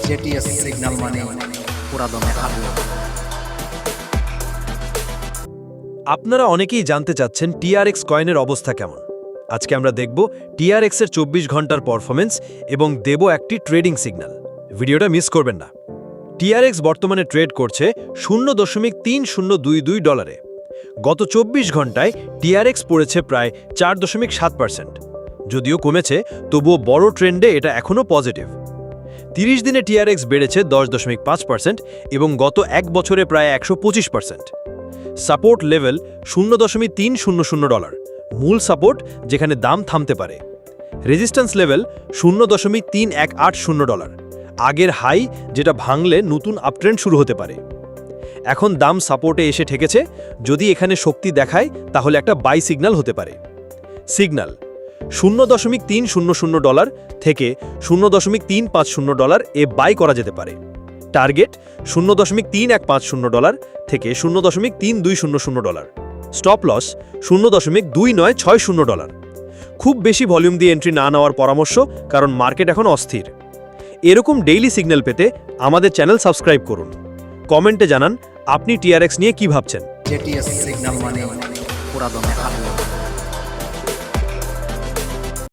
JTS signal মানে পুরাদমে হারলো। আপনারা অনেকেই জানতে চাচ্ছেন টিআরএক্স কয়েনের অবস্থা কেমন। আজকে আমরা দেখব টিআরএক্স এর 24 ঘন্টার পারফরম্যান্স এবং দেব একটি ট্রেডিং সিগন্যাল। ভিডিওটা মিস করবেন না। টিআরএক্স বর্তমানে ট্রেড করছে $0.3022 গত 24 ঘন্টায় টিআরএক্স পড়েছে প্রায় 4.7%। যদিও কমেছে, তবুও বড় ট্রেন্ডে এটা এখনও পজিটিভ। 30 দিনে টিআরএক্স বেড়েছে 10.5% এবং গত এক বছরে প্রায় 125%। সাপোর্ট লেভেল $0.300, মূল সাপোর্ট যেখানে দাম থামতে পারে। রেজিস্ট্যান্স লেভেল $0.3180, আগের হাই যেটা ভাঙলে নতুন আপট্রেন্ড শুরু হতে পারে। এখন দাম সাপোর্টে এসে ঠেকেছে, যদি এখানে শক্তি দেখায় তাহলে একটা বাই সিগন্যাল হতে পারে। সিগন্যাল $0.300 থেকে $0.350 এ বাই করা যেতে পারে। টার্গেট $0.3150 থেকে $0.3200। Stop loss $0.2960। খুব বেশি ভলিউম দিয়ে এন্ট্রি না নেওয়ার পরামর্শ, কারণ মার্কেট এখন অস্থির। এরকম ডেইলি সিগন্যাল পেতে আমাদের চ্যানেল সাবস্ক্রাইব করুন। কমেন্টে জানান আপনি টিআরএক্স নিয়ে কি ভাবছেন। জেটিএস সিগন্যাল মানে পুরাদমে হারলো।